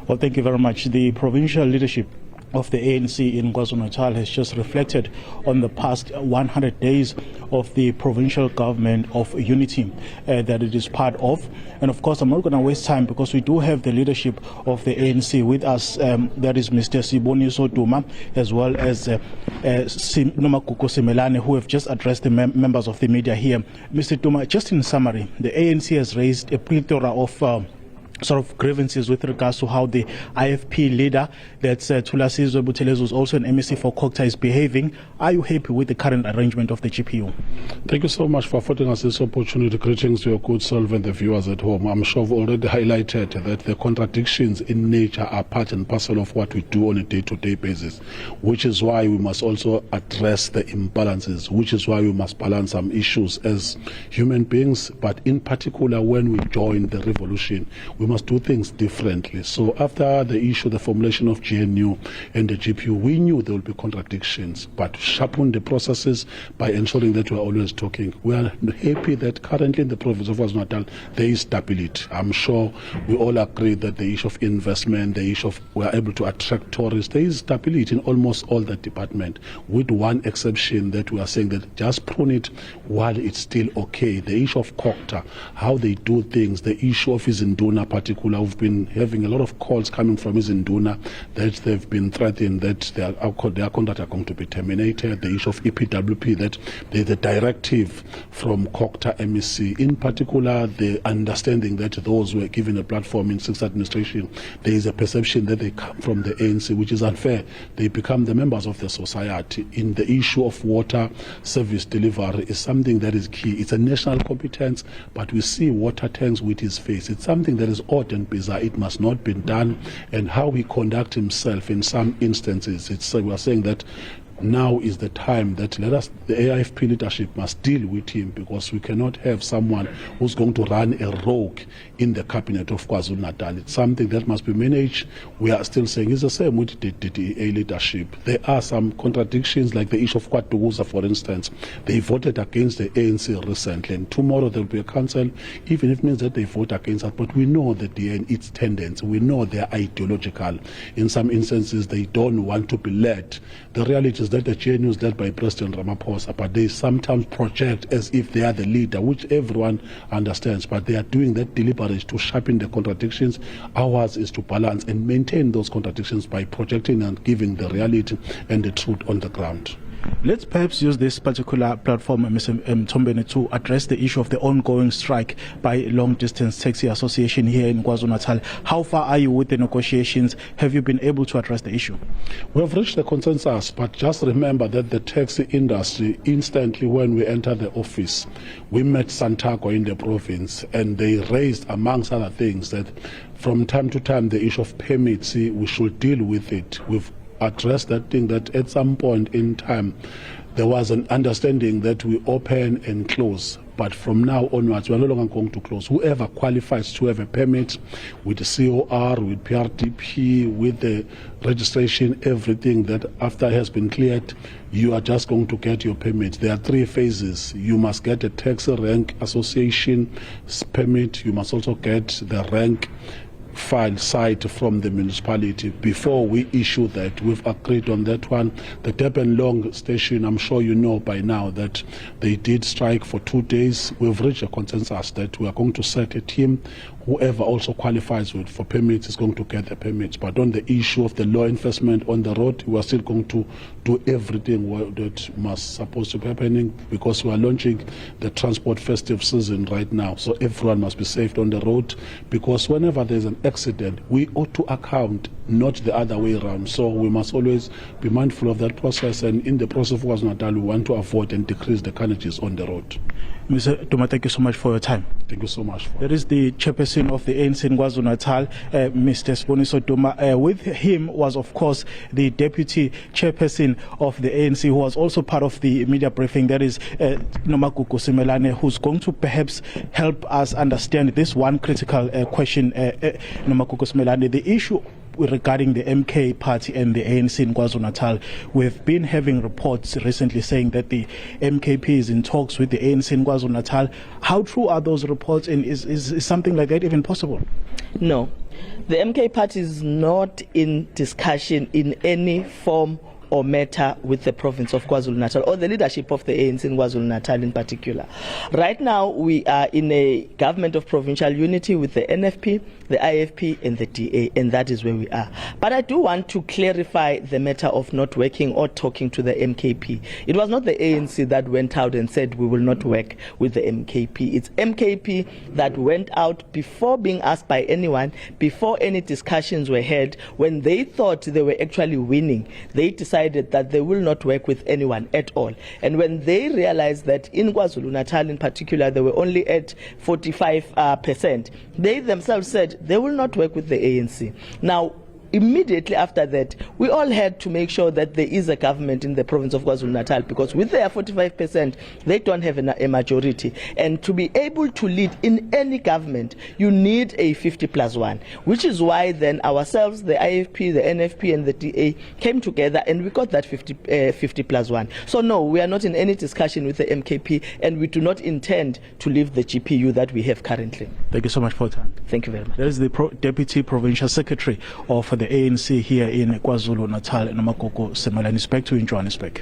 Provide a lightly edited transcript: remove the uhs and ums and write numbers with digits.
Well, thank you very much. The provincial leadership of the ANC in KwaZulu Natal has just reflected on the past 100 days of the provincial government of unity that it is part of. And of course, I'm not going to waste time because we do have the leadership of the ANC with us. That is Mr. Siboniso Duma, as well as Nomagugu who have just addressed the members of the media here. Mr. Duma, just in summary, the ANC has raised a plethora of grievances with regards to how the IFP leader, that's Thulasizwe Buthelezi, who's also an MEC for Kokta, is behaving. Are you happy with the current arrangement of the GPU? Thank you so much for affording us this opportunity. Greetings to your good self and the viewers at home. I'm sure I've already highlighted that the contradictions in nature are part and parcel of what we do on a day-to-day basis, which is why we must also address the imbalances, which is why we must balance some issues as human beings, but in particular when we join the revolution, we must do things differently. So after the issue, the formulation of GNU and the GPU, we knew there would be contradictions, but sharpen the processes by ensuring that we are always talking. We are happy that currently in the province of KwaZulu Natal there is stability. I'm sure we all agree that the issue of investment, the issue of we are able to attract tourists, there is stability in almost all the department, with one exception that we are saying that just prune it while it's still okay. The issue of Kokta, how they do things, the issue of Izinduna particular, we've been having a lot of calls coming from Izinduna that they've been threatened that their contract are going to be terminated. The issue of EPWP, that there's a directive from Kokta MEC, in particular the understanding that those who are given a platform in sixth administration, there is a perception that they come from the ANC, which is unfair. They become the members of the society. In the issue of water service delivery is something that is key. It's a national competence, but we see water tanks with his face. It's something that is odd and bizarre. It must not be done. And how he conducts himself in some instances, we are saying that now is the time that the AIFP leadership must deal with him, because we cannot have someone who's going to run a rogue in the cabinet of KwaZulu Natal. It's something that must be managed. We are still saying it's the same with the DA leadership. There are some contradictions, like the issue of KwaDukuza, for instance. They voted against the ANC recently, and tomorrow there will be a council, even if it means that they vote against that. But we know the DA and its tendency. We know they are ideological. In some instances, they don't want to be led. The reality is that the GNU is led by President Ramaphosa, but they sometimes project as if they are the leader, which everyone understands, but they are doing that deliberately to sharpen the contradictions. Ours is to balance and maintain those contradictions by projecting and giving the reality and the truth on the ground. Let's perhaps use this particular platform, Mr. Mtombeni, to address the issue of the ongoing strike by Long Distance Taxi Association here in KwaZulu Natal. How far are you with the negotiations? Have you been able to address the issue? We have reached a consensus, but just remember that the taxi industry, instantly when we enter the office, we met Santaco in the province, and they raised, amongst other things, that from time to time the issue of permits, we should deal with it. We've address that thing, that at some point in time there was an understanding that we open and close, but from now onwards we are no longer going to close. Whoever qualifies to have a permit with the COR, with PRDP, with the registration, everything that after has been cleared, you are just going to get your permit. There are 3 phases. You must get a taxi rank association permit. You must also get the rank file site from the municipality. Before we issue that, we've agreed on that one. The Durban Long Station, I'm sure you know by now that they did strike for 2 days. We've reached a consensus that we are going to set a team. Whoever also qualifies for permits is going to get the permits. But on the issue of the law enforcement on the road, we are still going to do everything that must supposed to be happening, because we are launching the transport festive season right now. So everyone must be safe on the road, because whenever there's an accident, we ought to account, not the other way around. So we must always be mindful of that process, and in the process of KwaZulu Natal, we want to avoid and decrease the carnages on the road. Mr. Duma, thank you so much for your time. Thank you so much. That is the chairperson of the ANC in KwaZulu Natal, Mr. Siboniso Duma. With him was, of course, the deputy chairperson of the ANC, who was also part of the media briefing. That is Nomagugu, who's going to perhaps help us understand this one critical question, Nomagugu. The issue regarding the MK party and the ANC in KwaZulu Natal. We've been having reports recently saying that the MKP is in talks with the ANC in KwaZulu Natal. How true are those reports, and is something like that even possible? No. The MK party is not in discussion in any form or matter with the province of KwaZulu Natal or the leadership of the ANC in KwaZulu Natal in particular. Right now we are in a government of provincial unity with the NFP, the IFP and the DA, and that is where we are. But I do want to clarify the matter of not working or talking to the MKP. It was not the ANC that went out and said we will not work with the MKP. It's MKP that went out before being asked by anyone, before any discussions were had. When they thought they were actually winning, they decided that they will not work with anyone at all. And when they realized that in KwaZulu Natal in particular they were only at 45%, they themselves said they will not work with the ANC. Now, immediately after that, we all had to make sure that there is a government in the province of KwaZulu Natal, because with their 45%, they don't have a majority. And to be able to lead in any government, you need a 50+1, which is why then ourselves, the IFP, the NFP and the DA came together and we got that 50+1. So no, we are not in any discussion with the MKP, and we do not intend to leave the GPU that we have currently. Thank you so much for your time. Thank you very much. That is the Deputy Provincial Secretary of the ANC here in KwaZulu Natal, Nomagogo Semalani. Back to you in Johannesburg.